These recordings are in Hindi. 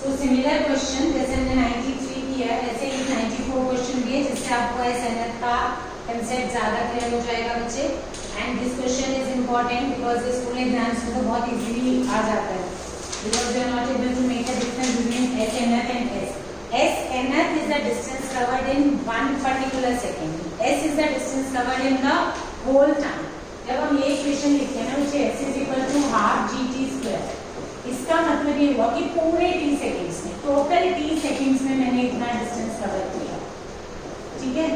सो सिमिलर क्वेश्चन जैसे हमने 93 किया ऐसे ही 94 क्वेश्चन भी है जिससे आपको एसएनएफ का कंसेप्ट ज्यादा क्लियर हो जाएगा बच्चे। And this question is important because इस पूरे ध्यान से तो बहुत इजीली आ जाता है because you are not able to make a difference between SNF and S. SNF is the distance covered in one particular second. S is the distance covered in the whole time. जब हम ये इक्वेशन लिखते हैं ना बच्चे S is equal to half GT square, इसका मतलब ये हुआ कि पूरे t सेकेंड्स में, टोटल t सेकेंड्स में मैंने इतना डिस्टेंस कवर किया, ठीक है।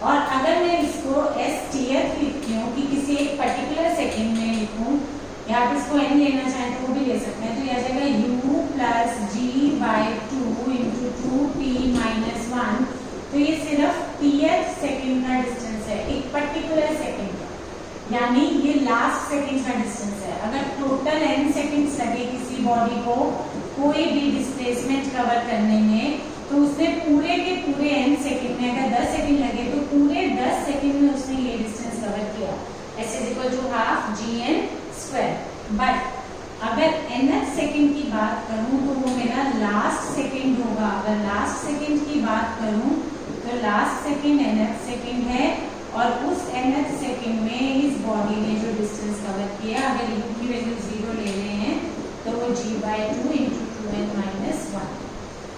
और अगर मैं इसको STF लिखती हूँ कि किसी एक पर्टिकुलर सेकेंड में लिखूँ या आप इसको n लेना चाहें तो वो भी ले सकते हैं, तो यह आ जाएगा u plus g by 2 into 2t minus 1। तो ये सिर्फ tth सेकेंड का डिस्टेंस है, एक पर्टिकुलर सेकेंड का, यानी ये लास्ट सेकेंड का डिस्टेंस है। अगर टोटल n सेकेंड्स लगे किसी बॉडी को कोई भी डिस्प्लेसमेंट कवर करने में, तो उसने पूरे के पूरे n सेकेंड में, अगर 10 सेकेंड लगे तो पूरे 10 सेकेंड में उसने ये डिस्टेंस कवर किया। S is equal to half gn square. But अगर nth सेकेंड की बात करूं तो वो मेरा लास्ट सेकेंड होगा। अगर लास्ट सेकेंड की बात करूं तो लास्ट सेकेंड nth सेकेंड है और उस nth सेकेंड में इस बॉडी ने जो डिस्टेंस कवर किया, अगर u की वैल्यू 0 ले रहे हैं तो वो g/2 इंटू 2n माइनस 1।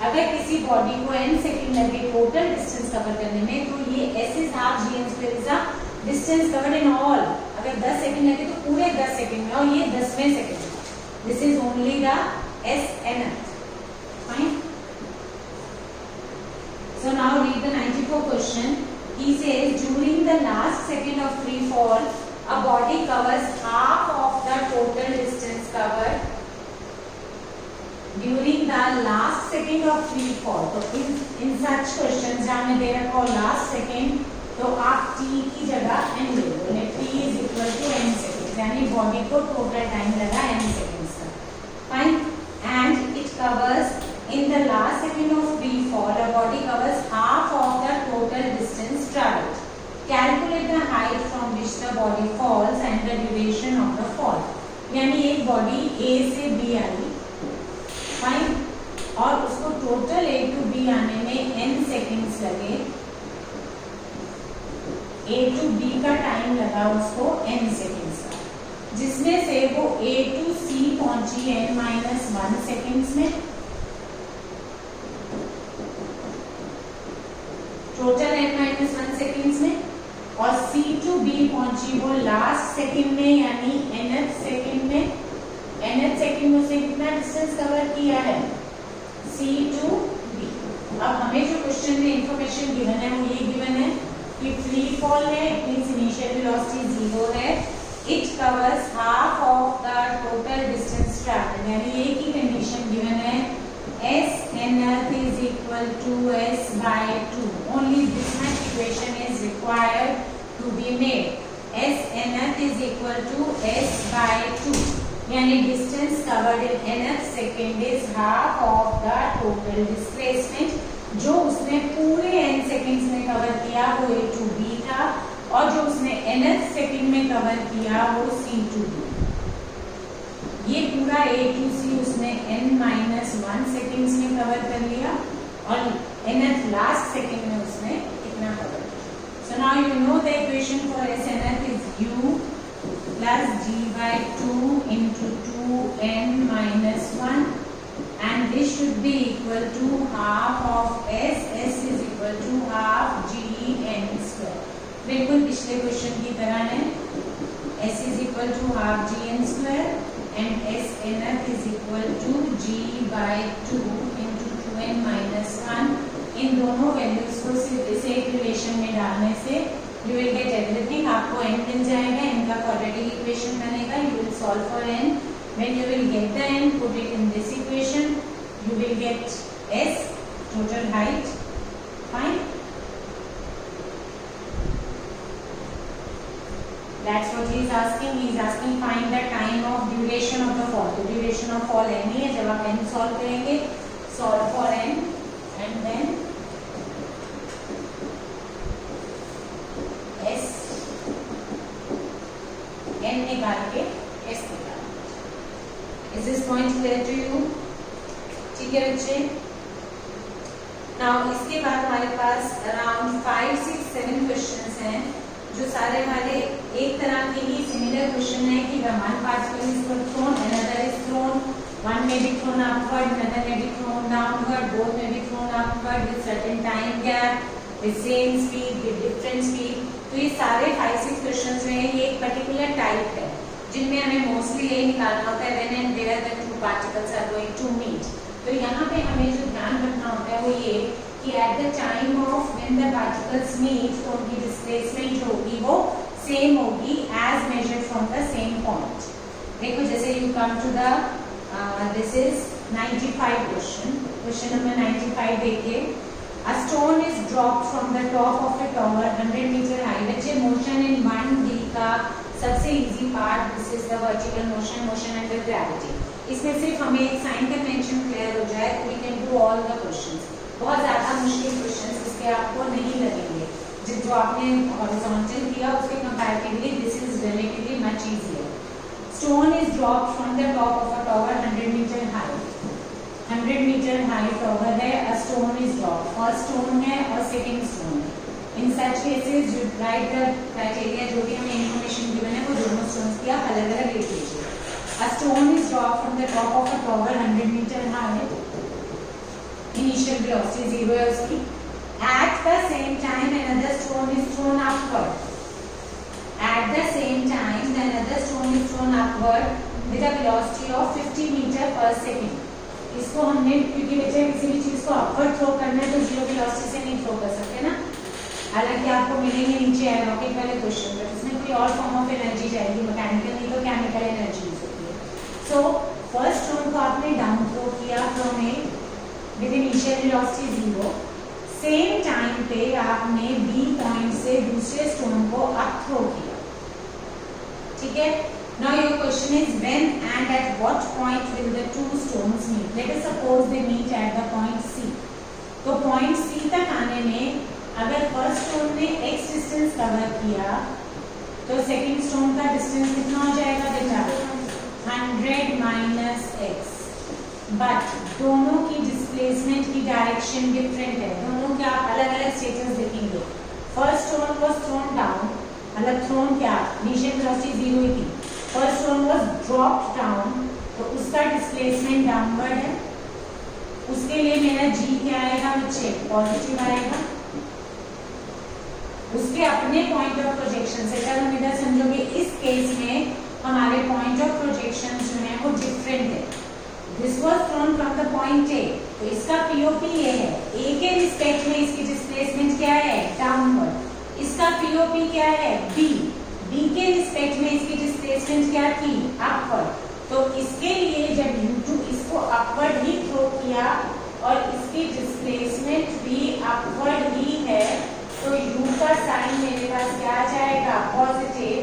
अगर किसी बॉडी को n सेकेंड लगे टोटल डिस्टेंस कवर करने में, तो ये s is half gn square is a distance covered in all. अगर 10 सेकेंड लगे तो पूरे 10 सेकेंड में, और ये 10वें second. This is only the SNF. Fine. So now read the 94 question. He says during the last second of free fall, a body covers half of the total distance covered. During the last second of free fall. तो in such questions जहाँ में दे रखा हो last second, तो आप t की जगह n ले लो। t is equal to n seconds, यानी बॉडी को टोटल टाइम लगा n सेकेंड्स का। Fine. And it covers in the last second of free fall, a body covers half of the total distance traveled. Calculate the height from which the body falls and the duration of the fall. यानी एक बॉडी A से B आई, फाइन, और उसको टोटल A to B आने में n सेकेंड्स लगे। A to B का टाइम लगा उसको n सेकेंड्स का, जिसमें से वो A to C पहुंची n माइनस 1 सेकेंड्स में, टोटल n माइनस 1 सेकेंड्स में, और C to B पहुंची वो लास्ट सेकेंड में यानी nth सेकेंड में। nth सेकेंड में उसने कितना डिस्टेंस कवर किया है, C to B। अब हमें जो क्वेश्चन में इंफॉर्मेशन गिवन है वो ये गिवन है कि फ्री फॉल है, इट मींस इनिशियल वेलोसिटी 0 है, it covers half of the total distance travelled, यानी एक ही कंडीशन गिवन है, SNF is equal to S/2. Only this much equation is required to be made. SNF is equal to S/2, यानी distance covered in nth second is half of the total displacement. जो उसने पूरे n सेकेंड्स में कवर किया वो A to B था, और जो उसने nth सेकेंड में कवर किया वो C to B। ये पूरा A to C उसने n माइनस 1 सेकेंड्स में कवर कर लिया, और nth लास्ट सेकेंड में उसने कितना कवर किया। So now you know the equation for SNF is u plus g/2 into 2n minus 1, and this should be equal to half of S. S is equal to half gn square. बिल्कुल पिछले क्वेश्चन की तरह है, S is equal to half gn square and SNF is equal to g/2 into 2n minus 1। इन दोनों वैल्यूज को सिर्फ इसे एक रिलेशन में डालने से you will get everything। आपको n मिल जाएगा, n का quadratic equation बनेगा, you will solve for n। when you will get the n, put it in this equation, you will get S, total height, fine। That's what he is asking. He is asking find the time of duration of the fall। तो duration of fall n ही है। जब आप n solve करेंगे, solve for n and then S n निकाल के S निकाल। Is this point clear to you? ठीक है बच्चे। नाउ इसके बाद हमारे पास अराउंड 5, 6, 7 क्वेश्चंस हैं जो सारे हमारे एक तरह के ही सिमिलर क्वेश्चन है कि one particle is throne, another is throne, one may be thrown upward, another may be thrown downward, both may be thrown upward with certain time gap, with same speed, with different speed. तो ये सारे 5-6 क्वेश्चंस में ये एक पर्टिकुलर टाइप है जिनमें हमें मोस्टली ये निकालना होता है when and where the two particles are going to meet. तो यहाँ पे हमें जो ध्यान रखना होता है वो ये कि at the time of when the particles meet तो उनकी डिस्प्लेसमेंट जो होगी वो सेम होगी as measured from the same point. देखो जैसे you come to the this is 95 question number 95 देखिए। A stone is dropped from the top of a tower 100 meter high। बच्चे motion in 1D का सबसे easy part this is the vertical motion under gravity। इसमें सिर्फ हमें एक sign convention clear हो जाए तो we can do all the questions। बहुत ज़्यादा मुश्किल questions इसके आपको नहीं लगेंगे। जो आपने horizontal किया उसके comparatively this is relatively much easier। Stone is dropped from the top of a tower 100 meter high। 100 meter high tower है, a stone is dropped। First stone है और second stone है। In such cases you write the criteria जो भी हमें information given है वो दोनों stones की आप अलग-अलग लिख लीजिए। A stone is dropped from the top of a tower 100 meter high। Initial velocity 0 है उसकी। At the same time another stone is thrown upward। At the same time, the another stone is thrown upward with a velocity of 50 meter per second। इसको हमने क्योंकि बच्चे किसी भी चीज को अपवर्ड थ्रो करना है तो जीरो वेलोसिटी से नहीं थ्रो कर सकते ना। हालांकि आपको मिलेंगे नीचे रॉकेट वाले क्वेश्चन पर इसमें कोई और फॉर्म ऑफ एनर्जी जाएगी, मैकेनिकल नहीं तो केमिकल एनर्जी यूज होती है। सो फर्स्ट स्टोन को आपने डाउन थ्रो किया from A with initial velocity 0। Same time पे आपने बी पॉइंट से दूसरे स्टोन को अप थ्रो किया। ठीक है। Now your question is when and at what point will the two stones meet? Let us suppose they meet at the point C। तो point C तक आने में अगर फर्स्ट स्टोन ने x डिस्टेंस कवर किया तो सेकंड स्टोन का डिस्टेंस कितना हो जाएगा बेटा? 100 माइनस x। बट दोनों की डिस्प्लेसमेंट की डायरेक्शन डिफरेंट है, दोनों के आप अलग अलग स्टेटस देखेंगे। First stone was thrown down, मतलब थ्रोन क्या इनिशियल वेलोसिटी 0 ही थी। First stone was dropped down तो उसका डिस्प्लेसमेंट डाउनवर्ड है। उसके लिए मेरा g क्या आएगा बच्चे? पॉजिटिव आएगा। उसके अपने पॉइंट ऑफ प्रोजेक्शन से अगर हम इधर समझोगे इस केस में हमारे पॉइंट ऑफ प्रोजेक्शन जो है वो डिफरेंट है। This was thrown from the point A तो इसका पीओपी ये है, ए के रिस्पेक्ट में इसकी डिस्प्लेसमेंट क्या है? डाउनवर्ड। इसका पीओपी क्या है? बी। बी के रिस्पेक्ट में इसकी डिस्प्लेसमेंट क्या थी? अपवर्ड। तो इसके लिए जब U2 इसको अपवर्ड ही थ्रो किया और इसकी डिस्प्लेसमेंट भी अपवर्ड ही है तो U का साइन मेरे पास क्या आ जाएगा? पॉजिटिव।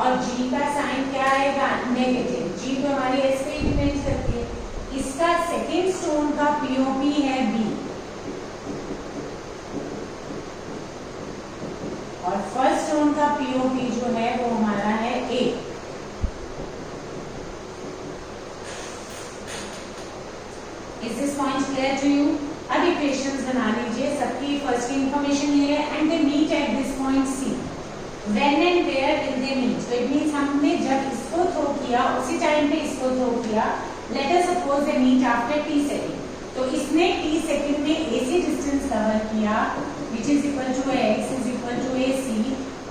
और G का साइन क्या आएगा? नेगेटिव। G तो हमारी S पे डिपेंड करती है। इसका सेकेंड स्टोन का पीओपी है B और फर्स्ट स्टोन का पीओपी जो है वो हमारा है A। Is this point clear to you? अब इक्वेशंस बना लीजिए, सबकी फर्स्ट की इंफॉर्मेशन ये है and they meet at this point C। When and where will they meet? तो इट मींस हमने जब इसको थ्रो किया उसी टाइम पे इसको थ्रो किया। Let us suppose they meet after t second. तो इसने t सेकंड में AC डिस्टेंस कवर किया which is equal to x is equal to AC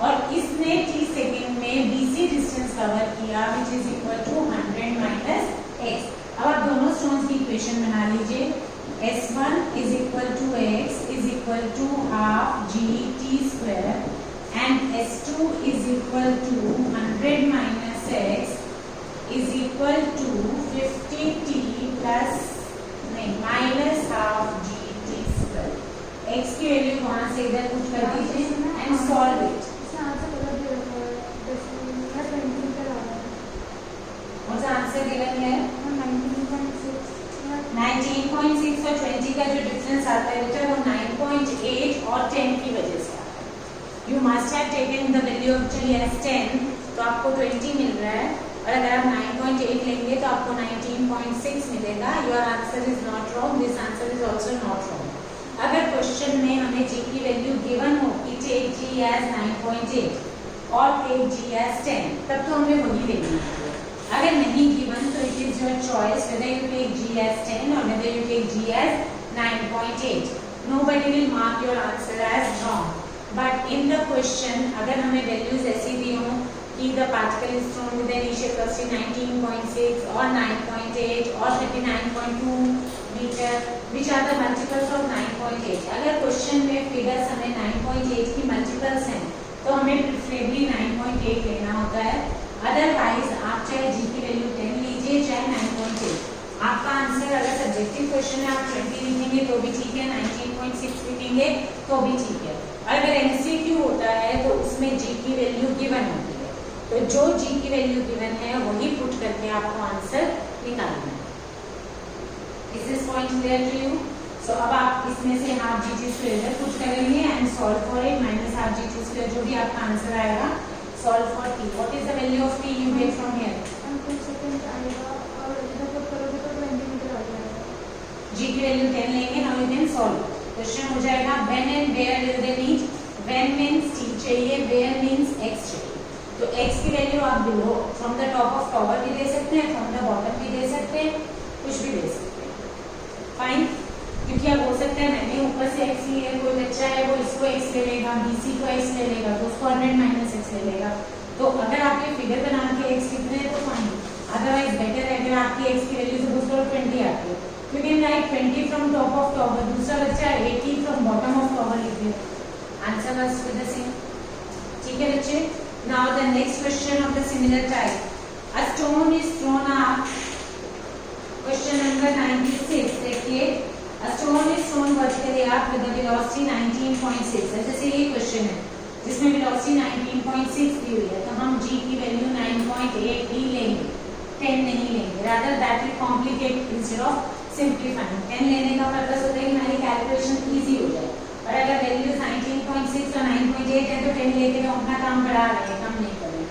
और इसने t सेकंड में BC डिस्टेंस कवर किया which is equal to 100 minus x। अब आप दोनों स्टोन्स की इक्वेशन बना लीजिए। S1 is equal to x is equal to half g t square and S2 is equal to 100 minus x is equal to 50t plus minus half g t square। x की वैल्यू वहां से इधर पुट कर दीजिए एंड सॉल्व इट। और आंसर गिवन है 19.6 और 20 का जो डिफरेंस आता है बेटा वो 9.8 और 10 की वजह से आता है। You must have taken the value of t as 10 तो आपको 20 मिल रहा है और अगर आप 9.8 लेंगे तो आपको 19 19.6 मिलेगा। Your answer is not wrong, this answer is also not wrong. अगर क्वेश्चन में हमें जी की वैल्यू गिवन हो कि टेक जी एज 9.8 और टेक जी एज 10, तब तो हमें वही लेनी है। अगर नहीं गिवन तो it is your choice whether you take g as 10 or whether you take g as 9.8. Nobody will mark your answer as wrong. But in the question अगर हमें वैल्यूज ऐसी दी हो कि the particle is thrown with an initial velocity 19.6 or 9.8 or 39.2 meter which are the multiples of 9.8. अगर क्वेश्चन में फिगर्स हमें 9.8 की मल्टीपल्स हैं तो हमें प्रेफरेबली 9.8 लेना होता है। अदरवाइज आप चाहे जी की वैल्यू 10 लीजिए चाहे 9.8। आपका आंसर अगर सब्जेक्टिव क्वेश्चन है आप 20 लिखेंगे तो भी ठीक है, 19.6 लिखेंगे तो भी ठीक है। और अगर एमसीक्यू होता है तो उसमें जी की वैल्यू गिवन होती है, तो जो जी की वैल्यू गिवन है वही पुट करके आपको आंसर निकालना है। Is this point clear to you? So अब आप इसमें से half G T square put करेंगे and solve for it, minus half G T square जो भी आपका आंसर आएगा। Solve for t. What is the value of t you get from here? G की वैल्यू 10 लेंगे। Now you can solve. Question हो जाएगा when and where will they meet? When means t चाहिए, where means x चाहिए। तो x की वैल्यू आप below from the top of tower भी दे सकते हैं, from the bottom भी दे सकते हैं, कुछ भी दे सकते हैं। Fine? क्योंकि अब हो सकता है मैंने ऊपर से x लिया, कोई बच्चा है वो इसको x ले लेगा, BC को x ले लेगा तो उसको 100 माइनस x ले लेगा। तो अगर आप ये फिगर बना के x कितने है तो फाइन, अदरवाइज बेटर है अगर आपकी x की वैल्यू सपोज करो 20 आती है, you can write 20 from top of tower, दूसरा बच्चा 80 फ्रॉम बॉटम ऑफ टॉवर लिख दे, answer was with the same. ठीक है बच्चे? Now the next question of the similar type, a stone is thrown up. Question number 96 देखिए, a stone is thrown vertically up with a velocity 19.6। जैसे ये क्वेश्चन है जिसमें velocity 19.6 दी हुई है तो हम g की वैल्यू 9.8 ही लेंगे, 10 नहीं लेंगे। rather that will complicate instead of simplifying। 10 लेने का पर्पस होता है कि हमारी कैलकुलेशन इजी हो जाए, और अगर वैल्यू 19.6 और 9.8 है तो 10 लेके हम अपना काम बढ़ा रहे हैं, कम नहीं कर रहे।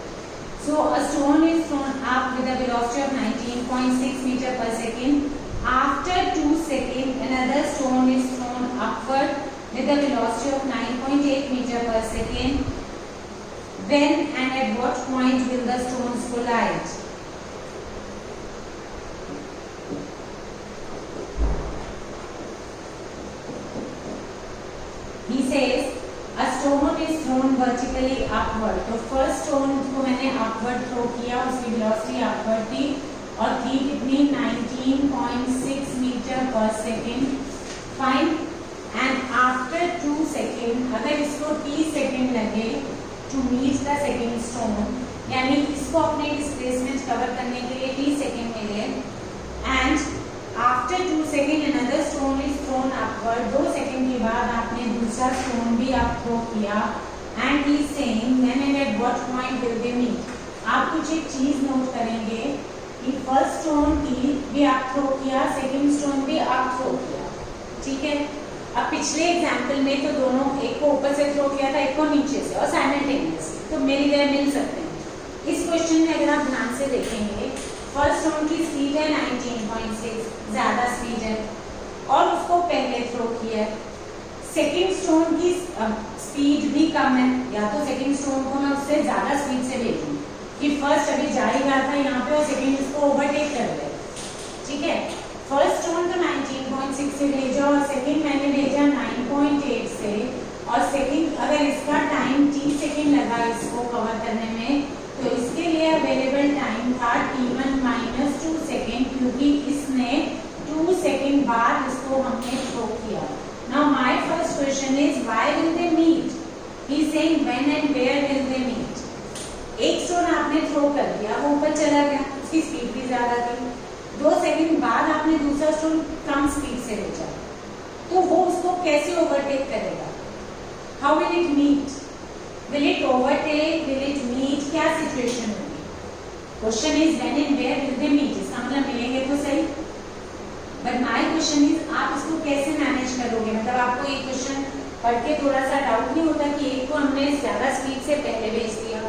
so a stone is thrown up with a velocity of 19.6 meter per second। After 2 seconds, another stone is thrown upward with a velocity of 9.8 meter per second. When and at what point will the stones collide? He says a stone is thrown vertically upward. तो first stone को मैंने upward throw किया, उसकी velocity upward थी और थी कितनी 19.6 metre per second. Fine. And after 2 second, अगर इसको t सेकेंड लगे to meet the second stone, यानी इसको अपने डिस्प्लेसमेंट कवर करने के लिए t सेकेंड मिले, and after 2 second another stone is thrown upward. 2 second के बाद आपने दूसरा स्टोन भी आप थ्रो किया, and he is saying when and at what point will they meet. आप कुछ एक चीज नोट करेंगे कि फर्स्ट स्टोन की भी आप थ्रो किया, सेकंड स्टोन भी आप थ्रो किया, ठीक है। अब पिछले एग्जांपल में तो दोनों, एक को ऊपर से थ्रो किया था, एक को नीचे से, और साइमल्टेनियसली तो मिल सकते हैं। इस क्वेश्चन में अगर आप ध्यान से देखेंगे, फर्स्ट स्टोन की स्पीड है 19.6, ज्यादा स्पीड है, और उसको पहले थ्रो किया। सेकंड स्टोन की स्पीड भी कम है, या तो सेकंड स्टोन को मैं उससे ज्यादा स्पीड से भेजूं कि फर्स्ट अभी जा ही रहा था यहाँ पे और सेकंड इसको ओवरटेक कर ले, ठीक है। फर्स्ट स्टोन तो 19.6 से भेजा और सेकंड मैंने भेजा 9.8 से, और सेकंड अगर इसका टाइम t सेकंड लगा इसको कवर करने में, तो इसके लिए अवेलेबल टाइम था t1 माइनस 2 सेकेंड, क्योंकि इसने 2 सेकेंड बाद इसको हमने थ्रो किया। Now my first question is why will they meet? He is saying when and where will they meet. एक स्टोन आपने थ्रो कर दिया, वो ऊपर चला गया, उसकी स्पीड भी ज्यादा थी। 2 सेकंड बाद आपने दूसरा स्टोन कम स्पीड से भेजा, तो वो उसको कैसे ओवरटेक करेगा? How will it meet? Will it overtake, will it meet, क्या सिचुएशन होगी? Question is when and where will they meet, इसका मतलब मिलेंगे तो सही, बट माय क्वेश्चन इज आप इसको कैसे मैनेज करोगे? मतलब आपको एक क्वेश्चन पढ़ के थोड़ा सा डाउट नहीं होता कि एक को हमने ज्यादा स्पीड से पहले भेज दिया,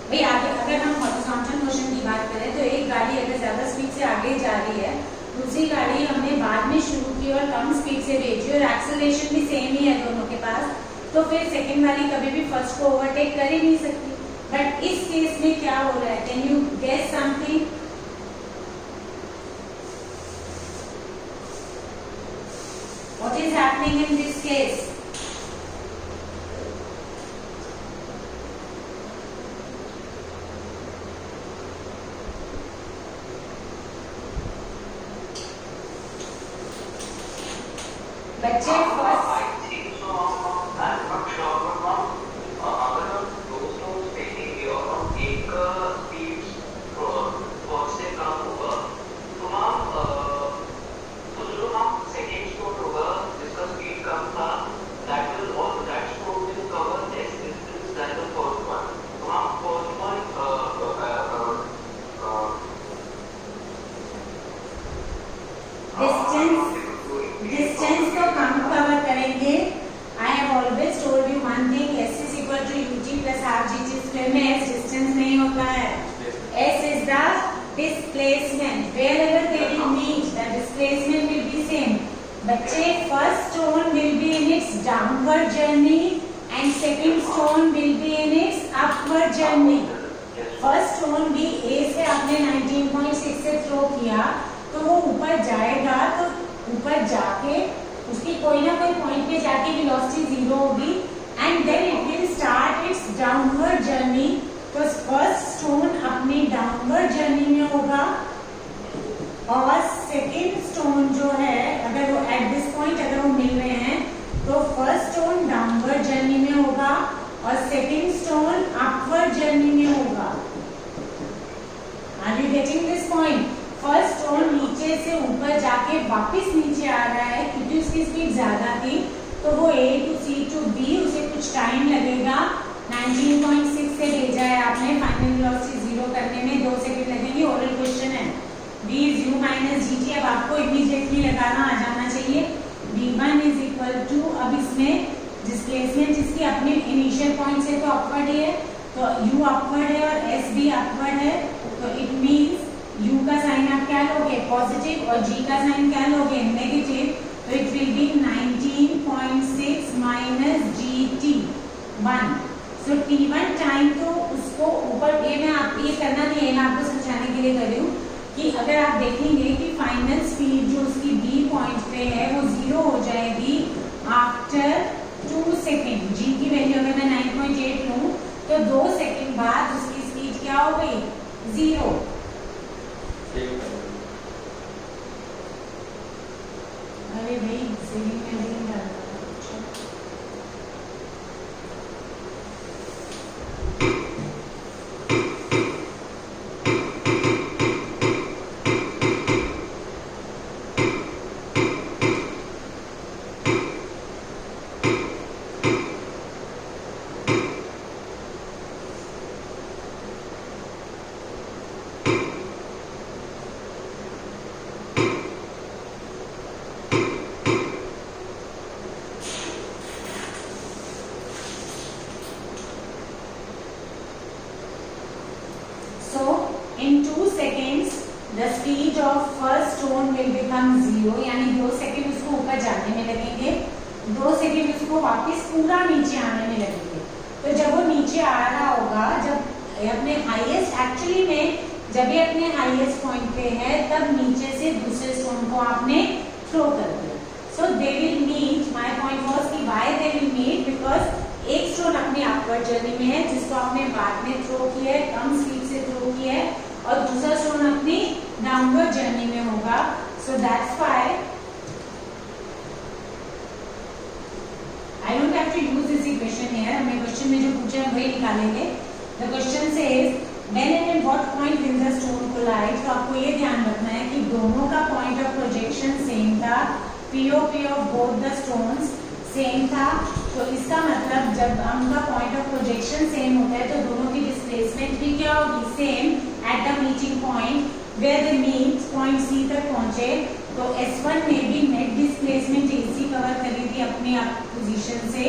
भाई आगे अगर हम हॉरिजॉन्टल मोशन की बात करें तो एक गाड़ी अगर ज्यादा स्पीड से आगे जा रही है, दूसरी गाड़ी हमने बाद में शुरू की और कम स्पीड से भेजी और एक्सेलरेशन भी सेम ही है दोनों के पास, तो फिर सेकंड वाली कभी भी फर्स्ट को ओवरटेक कर ही नहीं सकती। बट इस केस में क्या हो रहा है, can you guess something? What is happening in this case? बच्चे फर्स्ट डिस्टेंस तो कम कवर करेंगे। I have always told you one thing, s is equal to ut plus half gt square में s डिस्टेंस नहीं होता है, s is the displacement, wherever they will meet the displacement will be same। बच्चे first stone will be in its downward journey and second stone will be in its upward journey। First stone भी a से आपने 19.6 से थ्रो किया तो वो ऊपर जाएगा, तो ऊपर जाके उसकी कोई ना कोई पॉइंट पे जाके वेलोसिटी जीरो होगी and then it will start its downward journey. तो फर्स्ट स्टोन अपनी डाउनवर्ड जर्नी में होगा और सेकंड स्टोन जो है अगर वो एट दिस पॉइंट अगर वो मिल रहे हैं तो फर्स्ट स्टोन डाउनवर्ड जर्नी में होगा और सेकंड स्टोन अपवर्ड जर्नी में होगा। Are you getting this point? First stone नीचे से ऊपर जाके वापस नीचे आ रहा है क्योंकि उसकी स्पीड ज्यादा थी, तो वो A to C to B उसे कुछ टाइम लगेगा। 19.6 से भेजा है आपने, फाइनल वेलोसिटी जीरो करने में 2 सेकंड लगेंगे। ओरल क्वेश्चन है, V is u minus gt। अब आपको इमीडिएटली लगाना आ जाना चाहिए। V1 इज इक्वल टू, अब इसमें डिस्प्लेसमेंट जिसकी अपने इनिशियल पॉइंट से तो अपवर्ड ही है, तो u अपवर्ड है और s भी अपवर्ड है, तो इट मींस u का साइन आप क्या लोगे पॉजिटिव और g का साइन क्या लोगे नेगेटिव, तो it will be 19.6 minus gt1। So t1 time तो उसको ऊपर, ये मैं आप ये करना नहीं है, मैं आपको समझाने के लिए कर रही हूँ कि अगर आप देखेंगे कि फाइनल स्पीड जो उसकी b पॉइंट पे है वो जीरो हो जाएगी आफ्टर 2 सेकेंड। g की वैल्यू अगर मैं 9.8 लूँ तो 2 सेकेंड बाद उसकी स्पीड क्या हो गई, जीरो। अरे भाई सेविंग में नहीं डालना। In 2 seconds, the speed of first stone will become zero, यानी 2 सेकेंड उसको ऊपर जाने में लगेंगे, 2 सेकेंड उसको वापस पूरा नीचे आने में लगेंगे। तो जब वो नीचे आ रहा होगा, जब अपने हाईएस्ट, एक्चुअली में जब ये अपने हाईएस्ट पॉइंट पे है तब नीचे से दूसरे स्टोन को आपने थ्रो कर दिया। So they will meet, my point was कि why they will meet, because एक स्टोन अपनी अपवर्ड जर्नी में है जिसको आपने बाद में थ्रो किया है, कम स्पीड से थ्रो किया है, और दूसरा स्टोन अपनी डाउनवर्ड जर्नी में होगा। So that's why I don't have to use this equation here. हमें क्वेश्चन में जो पूछा है वही निकालेंगे। The question says when and at what point will the stone collide. तो आपको ये ध्यान रखना है कि दोनों का पॉइंट ऑफ प्रोजेक्शन सेम था, POP of both the stones same था। तो इसका मतलब जब उनका पॉइंट ऑफ प्रोजेक्शन सेम होता है तो दोनों की डिस्प्लेसमेंट भी क्या होगी, same at the meeting point where the meet point C तक पहुंचे। तो S1 ने भी नेट डिस्प्लेसमेंट AC कवर करी थी अपने पोजीशन से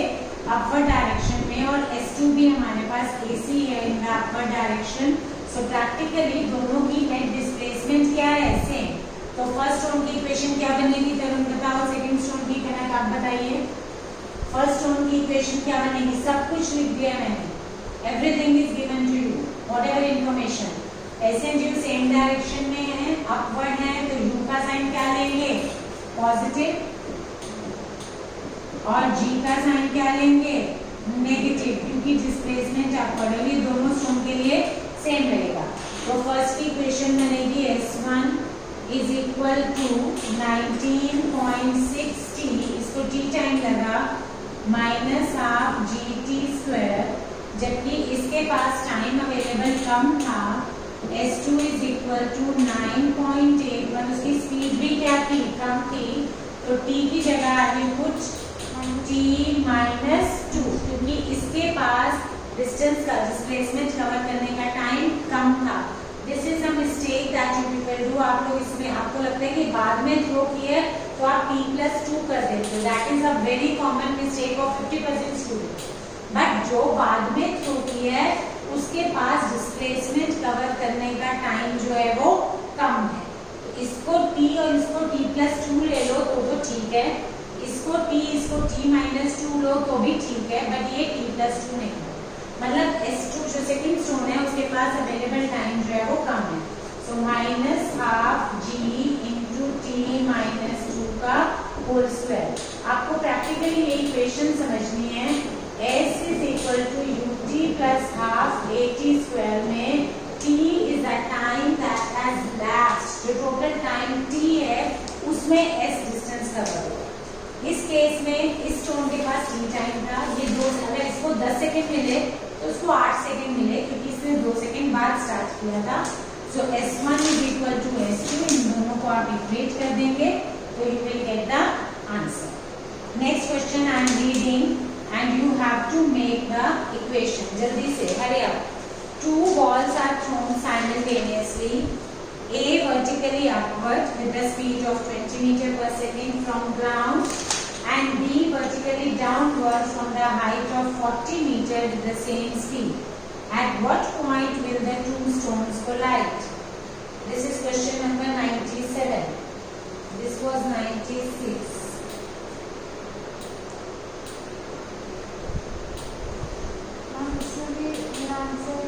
अपवर्ड डायरेक्शन में, और S2 भी हमारे पास AC है in the upward direction. So practically दोनों की नेट डिस्प्लेसमेंट क्या है, सेम। तो फर्स्ट स्टोन की इक्वेशन क्या बनेगी, तरुण बताओ। सेकंड स्टोन की कनक आप बताइए। फर्स्ट स्टोन की इक्वेशन क्या बनेगी, सब कुछ लिख दिया मैंने, everything is given to you, whatever information. S and U same direction में है, अपवर्ड है, तो यू का साइन क्या लेंगे, पॉजिटिव, और जी का साइन क्या लेंगे, नेगेटिव, क्योंकि डिस्प्लेसमेंट अपवर्ड है, ये दोनों स्टोन के लिए सेम रहेगा। तो फर्स्ट की इक्वेशन बनेगी S1 इज इक्वल टू 19.60, इसको t टाइम लगा, माइनस हाफ GT², जबकि इसके पास टाइम अवेलेबल कम था। S2 इज इक्वल टू 9.81, उसकी स्पीड भी क्या थी, कम थी, तो t की जगह आगे कुछ t -2, क्योंकि इसके पास डिस्टेंस का डिस्प्लेसमेंट कवर करने का टाइम कम था। This is a mistake that you people do. आप लोग इसमें आपको लगता है कि बाद में थ्रो किए तो आप t+2 कर देते हो, that is a very common mistake of 50% student. But जो बाद में थ्रो किया है उसके पास डिस्प्लेसमेंट कवर करने का टाइम जो है वो कम है। तो इसको t और इसको t+2 ले लो तो ठीक है, इसको t-2 लो तो भी ठीक है, बट ये t+2 नहीं है। मतलब S2 जो सेकंड स्टोन है उसके पास अवेलेबल टाइम जो है वो कम है। सो -12 G इंटू t-2 का होल स्क्वायर। आपको प्रैक्टिकली ये इक्वेशन समझनी है। S is equal to ut plus half at² में t is the time that has lapsed, जो टोटल टाइम t है उसमें s डिस्टेंस कवर होगा। इस केस में इस स्टोन के पास t टाइम था, ये दो, अगर इसको 10 सेकेंड मिले तो उसको 8 सेकेंड मिले, क्योंकि इसने 2 सेकेंड बाद स्टार्ट किया था। So S1 is equal to S2, इन दोनों को आप इक्वेट कर देंगे तो you will get the answer. Next question I am reading and you have to make the equation. जल्दी से, hurry up. Two balls are thrown simultaneously. A vertically upward with the speed of 20 meters per second from ground, and B vertically downward from the height of 40 meters with the same speed. At what point will the two stones collide? This is question number 97. This was 96. Answer